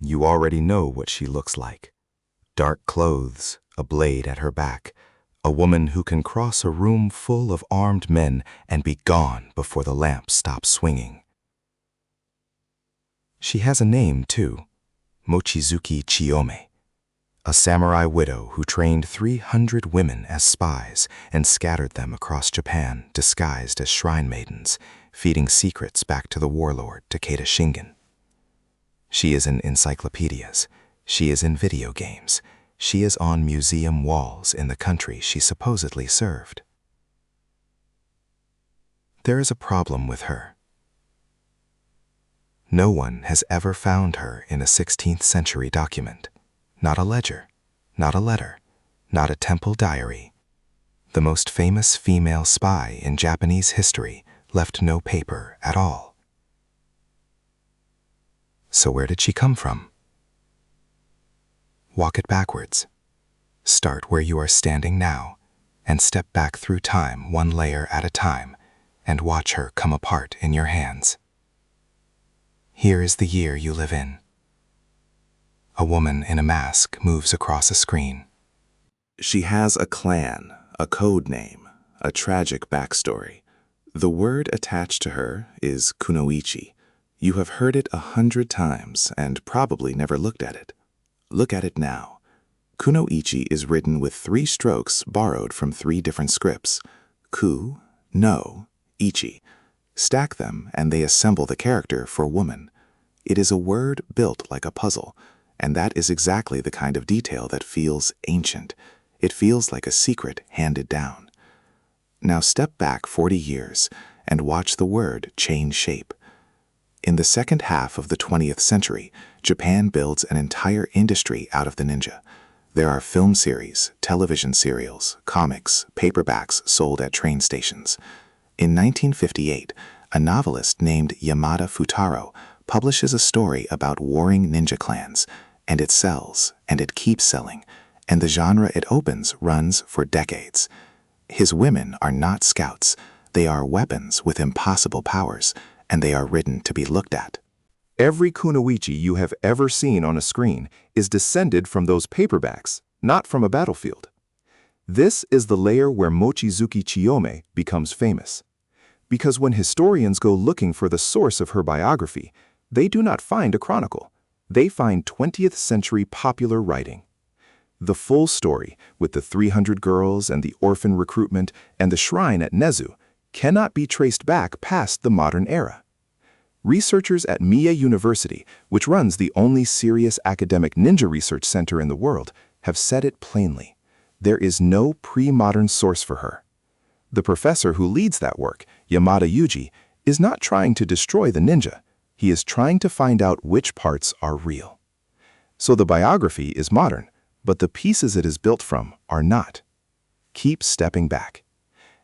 You already know what she looks like. Dark clothes, a blade at her back, a woman who can cross a room full of armed men and be gone before the lamp stops swinging. She has a name, too, Mochizuki Chiyome, a samurai widow who trained 300 women as spies and scattered them across Japan disguised as shrine maidens, feeding secrets back to the warlord Takeda Shingen. She is in encyclopedias, she is in video games, she is on museum walls in the country she supposedly served. There is a problem with her. No one has ever found her in a 16th-century document. Not a ledger, not a letter, not a temple diary. The most famous female spy in Japanese history left no paper at all. So where did she come from? Walk it backwards. Start where you are standing now and step back through time one layer at a time and watch her come apart in your hands. Here is the year you live in. A woman in a mask moves across a screen. She has a clan, a code name, a tragic backstory. The word attached to her is kunoichi. You have heard it 100 times and probably never looked at it. Look at it now. Kunoichi is written with 3 strokes borrowed from 3 different scripts. Ku, no, ichi. Stack them and they assemble the character for woman. It is a word built like a puzzle, and that is exactly the kind of detail that feels ancient. It feels like a secret handed down. Now step back 40 years and watch the word change shape. In the second half of the 20th century, Japan builds an entire industry out of the ninja. There are film series, television serials, comics, paperbacks sold at train stations. In 1958, a novelist named Yamada Futaro publishes a story about warring ninja clans, and it sells, and it keeps selling, and the genre it opens runs for decades. His women are not scouts, they are weapons with impossible powers, and they are written to be looked at. Every kunoichi you have ever seen on a screen is descended from those paperbacks, not from a battlefield. This is the layer where Mochizuki Chiyome becomes famous. Because when historians go looking for the source of her biography, they do not find a chronicle. They find 20th century popular writing. The full story, with the 300 girls and the orphan recruitment and the shrine at Nezu, cannot be traced back past the modern era. Researchers at Mie University, which runs the only serious academic ninja research center in the world, have said it plainly. There is no pre-modern source for her. The professor who leads that work, Yamada Yuji, is not trying to destroy the ninja. He is trying to find out which parts are real. So the biography is modern, but the pieces it is built from are not. Keep stepping back.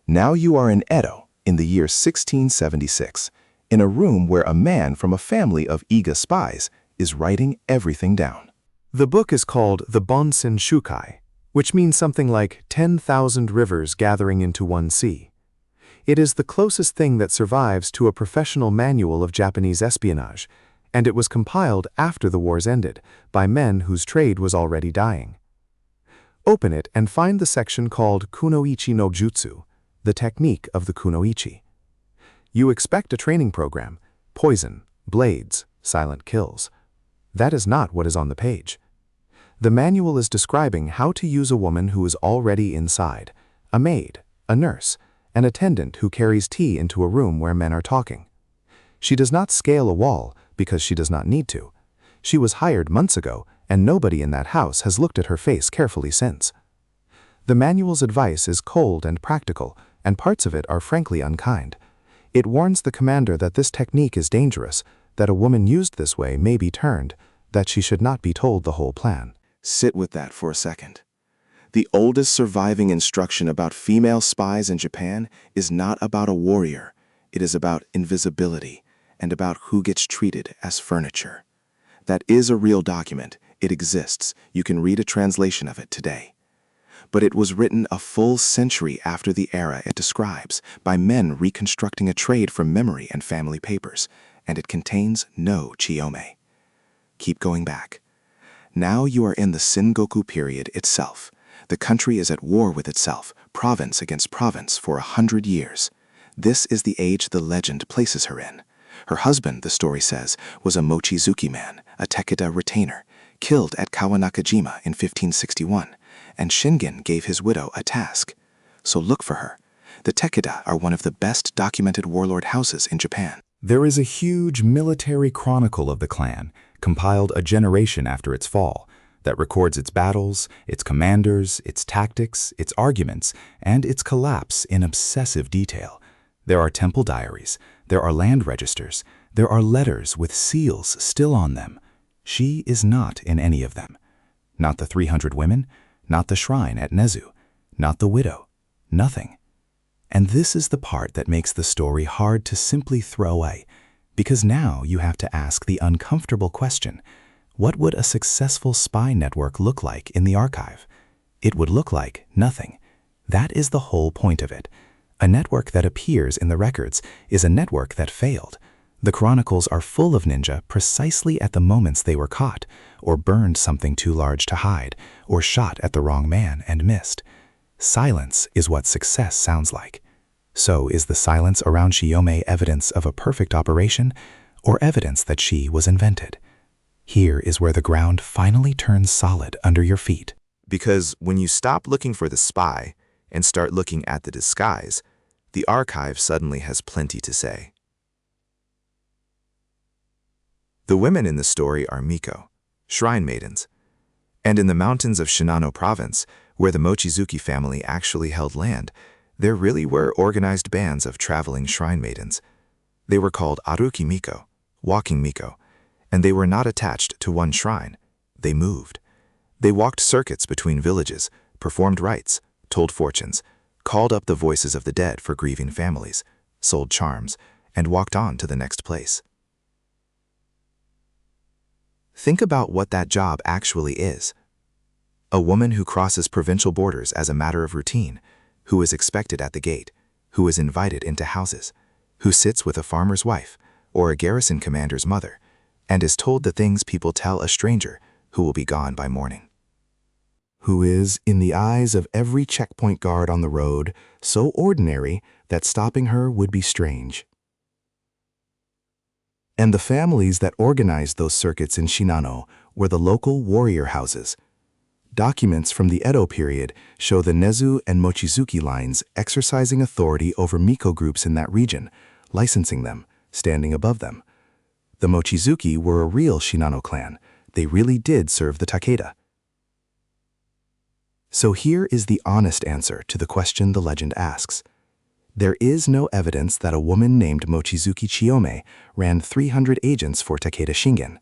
Now you are in Edo in the year 1676, in a room where a man from a family of Iga spies is writing everything down. The book is called the Bansenshukai, which means something like 10,000 rivers gathering into one sea. It is the closest thing that survives to a professional manual of Japanese espionage, and it was compiled after the wars ended by men whose trade was already dying. Open it and find the section called Kunoichi no Jutsu, the technique of the kunoichi. You expect a training program, poison, blades, silent kills. That is not what is on the page. The manual is describing how to use a woman who is already inside, a maid, a nurse, an attendant who carries tea into a room where men are talking. She does not scale a wall because she does not need to. She was hired months ago, and nobody in that house has looked at her face carefully since. The manual's advice is cold and practical, and parts of it are frankly unkind. It warns the commander that this technique is dangerous, that a woman used this way may be turned, that she should not be told the whole plan. Sit with that for a second. The oldest surviving instruction about female spies in Japan is not about a warrior. It is about invisibility and about who gets treated as furniture. That is a real document. It exists. You can read a translation of it today. But it was written a full century after the era it describes, by men reconstructing a trade from memory and family papers, and it contains no Chiyome. keep going back. Now you are in the Sengoku period itself. The country is at war with itself, province against province, for 100 years. This is the age the legend places her in. Her husband, the story says, was a Mochizuki man, a Takeda retainer, killed at Kawanakajima in 1561, and Shingen gave his widow a task. So look for her. The Takeda are one of the best documented warlord houses in Japan. There is a huge military chronicle of the clan, compiled a generation after its fall, that records its battles, its commanders, its tactics, its arguments, and its collapse in obsessive detail. There are temple diaries, there are land registers, there are letters with seals still on them. She is not in any of them. Not the 300 women, not the shrine at Nezu, not the widow, nothing. And this is the part that makes the story hard to simply throw away, because now you have to ask the uncomfortable question: what would a successful spy network look like in the archive? It would look like nothing. That is the whole point of it. A network that appears in the records is a network that failed. The chronicles are full of ninja precisely at the moments they were caught, or burned something too large to hide, or shot at the wrong man and missed. Silence is what success sounds like. So is the silence around Chiyome evidence of a perfect operation, or evidence that she was invented? Here is where the ground finally turns solid under your feet. Because when you stop looking for the spy and start looking at the disguise, the archive suddenly has plenty to say. The women in the story are miko, shrine maidens. And in the mountains of Shinano province, where the Mochizuki family actually held land, there really were organized bands of traveling shrine maidens. They were called aruki miko, walking miko, and they were not attached to one shrine. They moved. They walked circuits between villages, performed rites, told fortunes, called up the voices of the dead for grieving families, sold charms, and walked on to the next place. Think about what that job actually is. A woman who crosses provincial borders as a matter of routine, who is expected at the gate, who is invited into houses, who sits with a farmer's wife or a garrison commander's mother, and is told the things people tell a stranger who will be gone by morning. Who is, in the eyes of every checkpoint guard on the road, so ordinary that stopping her would be strange. And the families that organized those circuits in Shinano were the local warrior houses. Documents from the Edo period show the Nezu and Mochizuki lines exercising authority over miko groups in that region, licensing them, standing above them. The Mochizuki were a real Shinano clan. They really did serve the Takeda. So here is the honest answer to the question the legend asks. There is no evidence that a woman named Mochizuki Chiyome ran 300 agents for Takeda Shingen.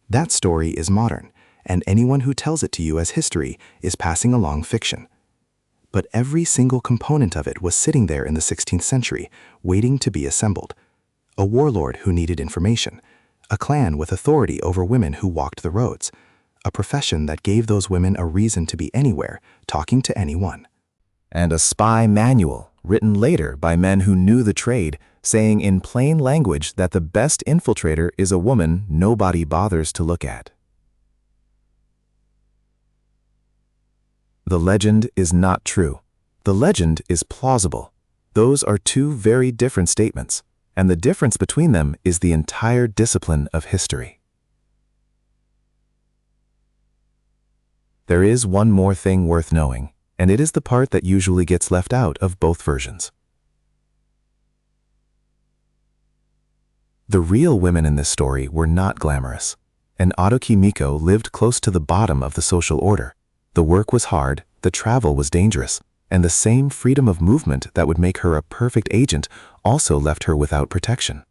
That story is modern, and anyone who tells it to you as history is passing along fiction. But every single component of it was sitting there in the 16th century, waiting to be assembled. A warlord who needed information, a clan with authority over women who walked the roads, a profession that gave those women a reason to be anywhere, talking to anyone. And a spy manual, written later by men who knew the trade, saying in plain language that the best infiltrator is a woman nobody bothers to look at. The legend is not true. The legend is plausible. Those are two very different statements, and the difference between them is the entire discipline of history. There is one more thing worth knowing, and it is the part that usually gets left out of both versions. The real women in this story were not glamorous. An aruki miko lived close to the bottom of the social order. The work was hard, the travel was dangerous, and the same freedom of movement that would make her a perfect agent also left her without protection.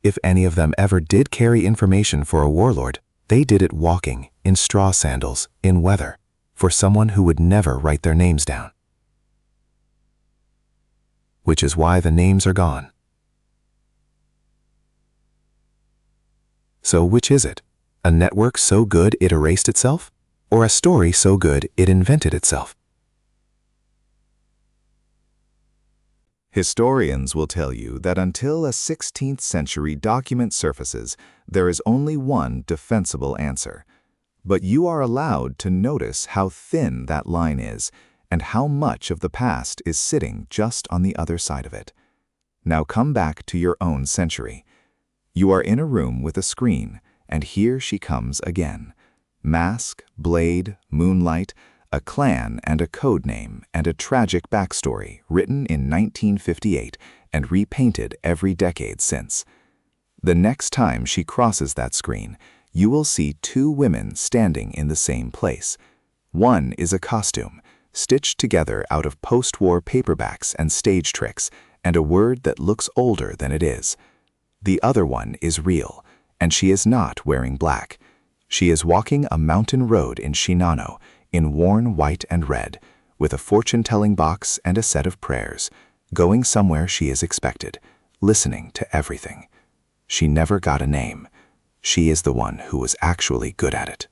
If any of them ever did carry information for a warlord, they did it walking, in straw sandals, in weather, for someone who would never write their names down. Which is why the names are gone. So which is it? A network so good it erased itself? Or a story so good it invented itself? Historians will tell you that until a 16th-century document surfaces, there is only one defensible answer. But you are allowed to notice how thin that line is and how much of the past is sitting just on the other side of it. Now come back to your own century. You are in a room with a screen, and here she comes again. Mask, blade, moonlight, a clan and a code name and a tragic backstory written in 1958 and repainted every decade since. The next time she crosses that screen, you will see two women standing in the same place. One is a costume, stitched together out of post-war paperbacks and stage tricks, and a word that looks older than it is. The other one is real, and she is not wearing black. She is walking a mountain road in Shinano, in worn white and red, with a fortune-telling box and a set of prayers, going somewhere she is expected, listening to everything. She never got a name. She is the one who was actually good at it.